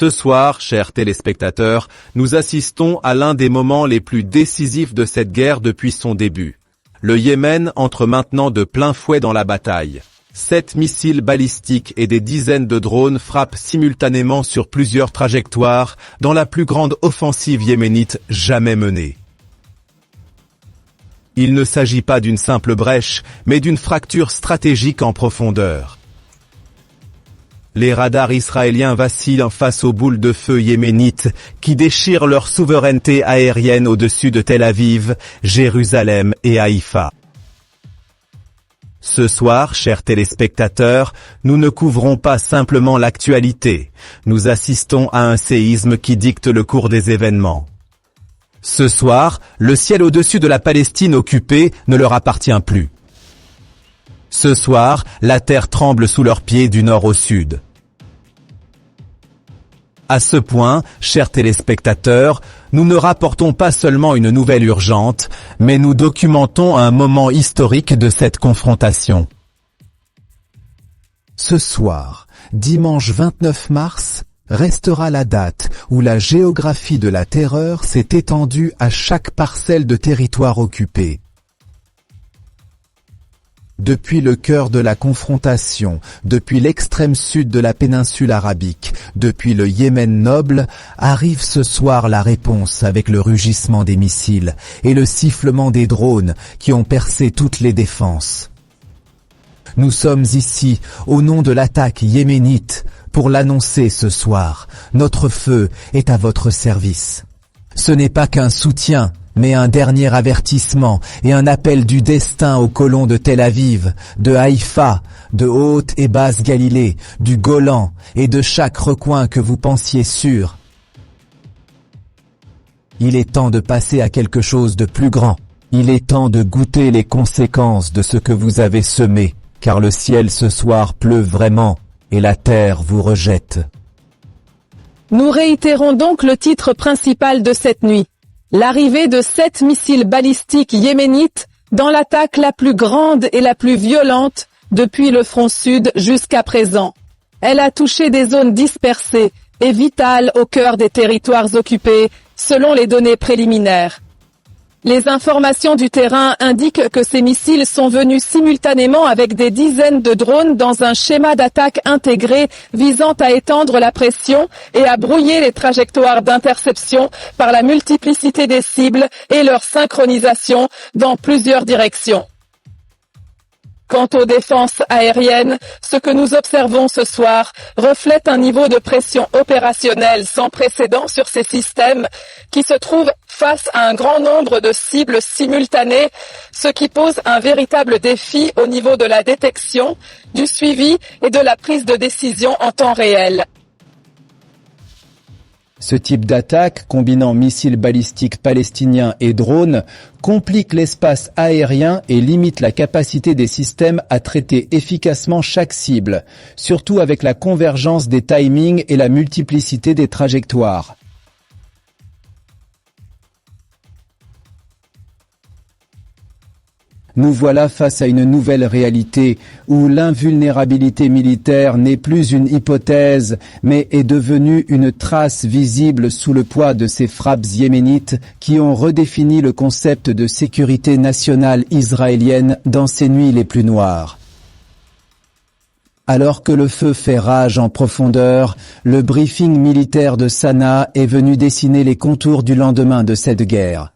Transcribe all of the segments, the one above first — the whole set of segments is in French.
Ce soir, chers téléspectateurs, nous assistons à l'un des moments les plus décisifs de cette guerre depuis son début. Le Yémen entre maintenant de plein fouet dans la bataille. 7 missiles balistiques et des dizaines de drones frappent simultanément sur plusieurs trajectoires dans la plus grande offensive yéménite jamais menée. Il ne s'agit pas d'une simple brèche, mais d'une fracture stratégique en profondeur. Les radars israéliens vacillent face aux boules de feu yéménites qui déchirent leur souveraineté aérienne au-dessus de Tel Aviv, Jérusalem et Haïfa. Ce soir, chers téléspectateurs, nous ne couvrons pas simplement l'actualité, nous assistons à un séisme qui dicte le cours des événements. Ce soir, le ciel au-dessus de la Palestine occupée ne leur appartient plus. Ce soir, la terre tremble sous leurs pieds du nord au sud. À ce point, chers téléspectateurs, nous ne rapportons pas seulement une nouvelle urgente, mais nous documentons un moment historique de cette confrontation. Ce soir, dimanche 29 mars, restera la date où la géographie de la terreur s'est étendue à chaque parcelle de territoire occupé. Depuis le cœur de la confrontation, depuis l'extrême sud de la péninsule arabique, depuis le Yémen noble, arrive ce soir la réponse avec le rugissement des missiles et le sifflement des drones qui ont percé toutes les défenses. Nous sommes ici, au nom de l'attaque yéménite, pour l'annoncer ce soir. Notre feu est à votre service. Ce n'est pas qu'un soutien, mais un dernier avertissement et un appel du destin aux colons de Tel Aviv, de Haïfa, de Haute et Basse Galilée, du Golan et de chaque recoin que vous pensiez sûr. Il est temps de passer à quelque chose de plus grand. Il est temps de goûter les conséquences de ce que vous avez semé, car le ciel ce soir pleut vraiment et la terre vous rejette. Nous réitérons donc le titre principal de cette nuit. L'arrivée de 7 missiles balistiques yéménites dans l'attaque la plus grande et la plus violente depuis le front sud jusqu'à présent. Elle a touché des zones dispersées et vitales au cœur des territoires occupés, selon les données préliminaires. Les informations du terrain indiquent que ces missiles sont venus simultanément avec des dizaines de drones dans un schéma d'attaque intégré visant à étendre la pression et à brouiller les trajectoires d'interception par la multiplicité des cibles et leur synchronisation dans plusieurs directions. Quant aux défenses aériennes, ce que nous observons ce soir reflète un niveau de pression opérationnelle sans précédent sur ces systèmes qui se trouvent face à un grand nombre de cibles simultanées, ce qui pose un véritable défi au niveau de la détection, du suivi et de la prise de décision en temps réel. Ce type d'attaque, combinant missiles balistiques palestiniens et drones, complique l'espace aérien et limite la capacité des systèmes à traiter efficacement chaque cible, surtout avec la convergence des timings et la multiplicité des trajectoires. Nous voilà face à une nouvelle réalité où l'invulnérabilité militaire n'est plus une hypothèse, mais est devenue une trace visible sous le poids de ces frappes yéménites qui ont redéfini le concept de sécurité nationale israélienne dans ses nuits les plus noires. Alors que le feu fait rage en profondeur, le briefing militaire de Sanaa est venu dessiner les contours du lendemain de cette guerre.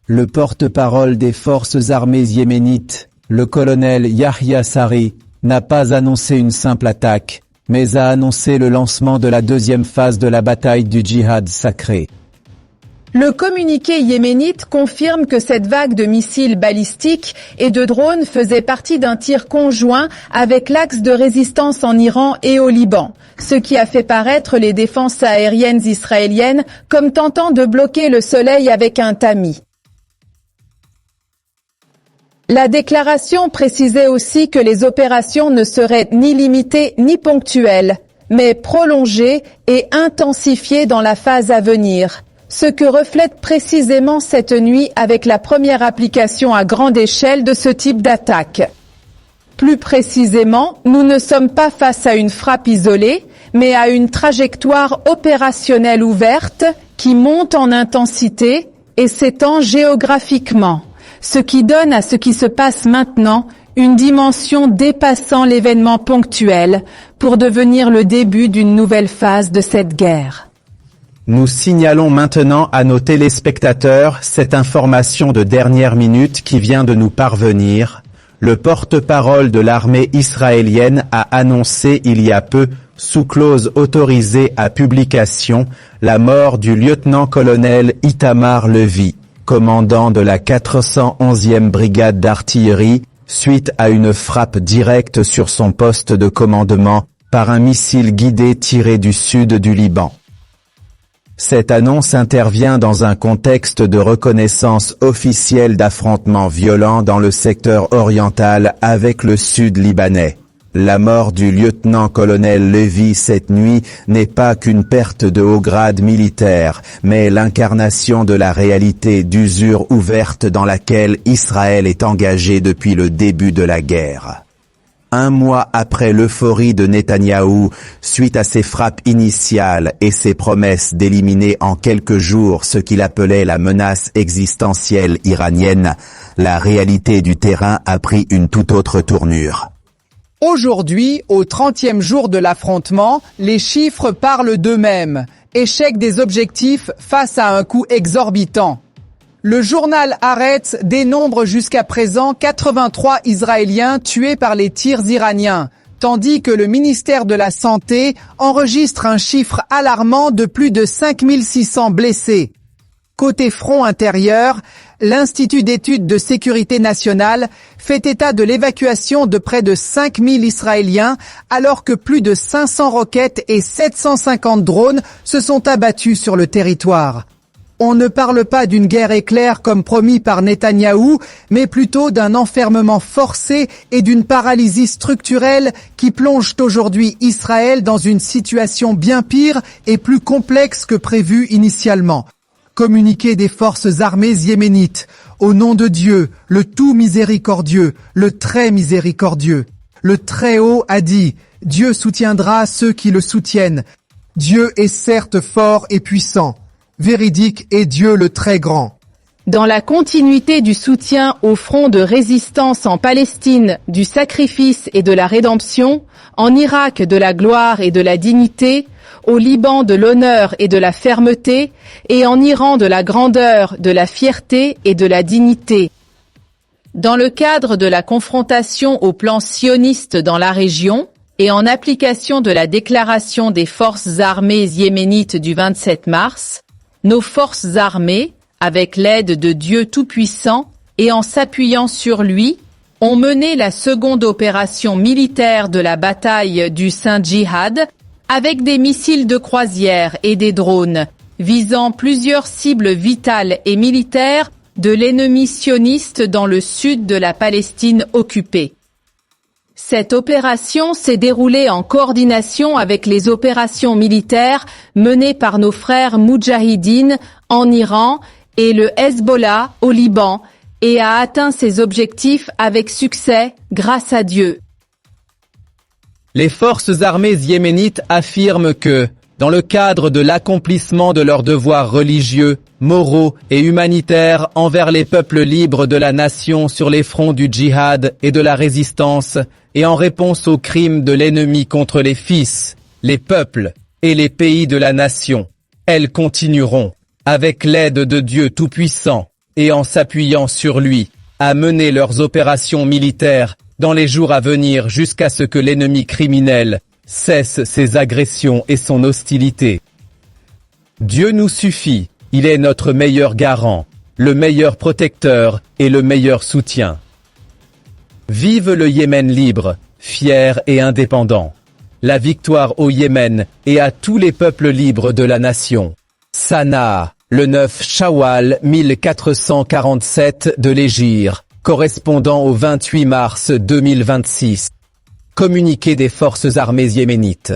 Le porte-parole des forces armées yéménites, le colonel Yahya Sarri, n'a pas annoncé une simple attaque, mais a annoncé le lancement de la deuxième phase de la bataille du djihad sacré. Le communiqué yéménite confirme que cette vague de missiles balistiques et de drones faisait partie d'un tir conjoint avec l'axe de résistance en Iran et au Liban, ce qui a fait paraître les défenses aériennes israéliennes comme tentant de bloquer le soleil avec un tamis. La déclaration précisait aussi que les opérations ne seraient ni limitées ni ponctuelles, mais prolongées et intensifiées dans la phase à venir, ce que reflète précisément cette nuit avec la première application à grande échelle de ce type d'attaque. Plus précisément, nous ne sommes pas face à une frappe isolée, mais à une trajectoire opérationnelle ouverte qui monte en intensité et s'étend géographiquement, ce qui donne à ce qui se passe maintenant une dimension dépassant l'événement ponctuel pour devenir le début d'une nouvelle phase de cette guerre. Nous signalons maintenant à nos téléspectateurs cette information de dernière minute qui vient de nous parvenir. Le porte-parole de l'armée israélienne a annoncé il y a peu, sous clause autorisée à publication, la mort du lieutenant-colonel Itamar Levy, commandant de la 411e brigade d'artillerie, suite à une frappe directe sur son poste de commandement par un missile guidé tiré du sud du Liban. Cette annonce intervient dans un contexte de reconnaissance officielle d'affrontements violents dans le secteur oriental avec le sud libanais. La mort du lieutenant-colonel Levy cette nuit n'est pas qu'une perte de haut grade militaire, mais l'incarnation de la réalité d'usure ouverte dans laquelle Israël est engagé depuis le début de la guerre. Un mois après l'euphorie de Netanyahou, suite à ses frappes initiales et ses promesses d'éliminer en quelques jours ce qu'il appelait la menace existentielle iranienne, la réalité du terrain a pris une toute autre tournure. Aujourd'hui, au 30e jour de l'affrontement, les chiffres parlent d'eux-mêmes. Échec des objectifs face à un coût exorbitant. Le journal Haaretz dénombre jusqu'à présent 83 Israéliens tués par les tirs iraniens, tandis que le ministère de la Santé enregistre un chiffre alarmant de plus de 5600 blessés. Côté front intérieur, l'Institut d'études de sécurité nationale fait état de l'évacuation de près de 5000 Israéliens, alors que plus de 500 roquettes et 750 drones se sont abattus sur le territoire. On ne parle pas d'une guerre éclair comme promis par Netanyahou, mais plutôt d'un enfermement forcé et d'une paralysie structurelle qui plongent aujourd'hui Israël dans une situation bien pire et plus complexe que prévu initialement. Communiqué des forces armées yéménites. Au nom de Dieu, le tout miséricordieux, le très miséricordieux. Le Très-Haut a dit, Dieu soutiendra ceux qui le soutiennent. Dieu est certes fort et puissant. Véridique est Dieu le très grand. Dans la continuité du soutien au front de résistance en Palestine, du sacrifice et de la rédemption, en Irak de la gloire et de la dignité, au Liban de l'honneur et de la fermeté, et en Iran de la grandeur, de la fierté et de la dignité. Dans le cadre de la confrontation au plan sioniste dans la région, et en application de la déclaration des forces armées yéménites du 27 mars, nos forces armées, avec l'aide de Dieu Tout-Puissant et en s'appuyant sur lui, ont mené la seconde opération militaire de la bataille du Saint-Djihad avec des missiles de croisière et des drones, visant plusieurs cibles vitales et militaires de l'ennemi sioniste dans le sud de la Palestine occupée. Cette opération s'est déroulée en coordination avec les opérations militaires menées par nos frères Moudjahidines en Iran et le Hezbollah au Liban et a atteint ses objectifs avec succès grâce à Dieu. Les forces armées yéménites affirment que, dans le cadre de l'accomplissement de leurs devoirs religieux, moraux et humanitaires envers les peuples libres de la nation sur les fronts du djihad et de la résistance, et en réponse aux crimes de l'ennemi contre les fils, les peuples et les pays de la nation, elles continueront, avec l'aide de Dieu Tout-Puissant, et en s'appuyant sur lui, à mener leurs opérations militaires dans les jours à venir jusqu'à ce que l'ennemi criminel cesse ses agressions et son hostilité. Dieu nous suffit, il est notre meilleur garant, le meilleur protecteur et le meilleur soutien. Vive le Yémen libre, fier et indépendant. La victoire au Yémen et à tous les peuples libres de la nation. Sanaa, le 9 Shawwal 1447 de l'Hégire, correspondant au 28 mars 2026. Communiqué des forces armées yéménites.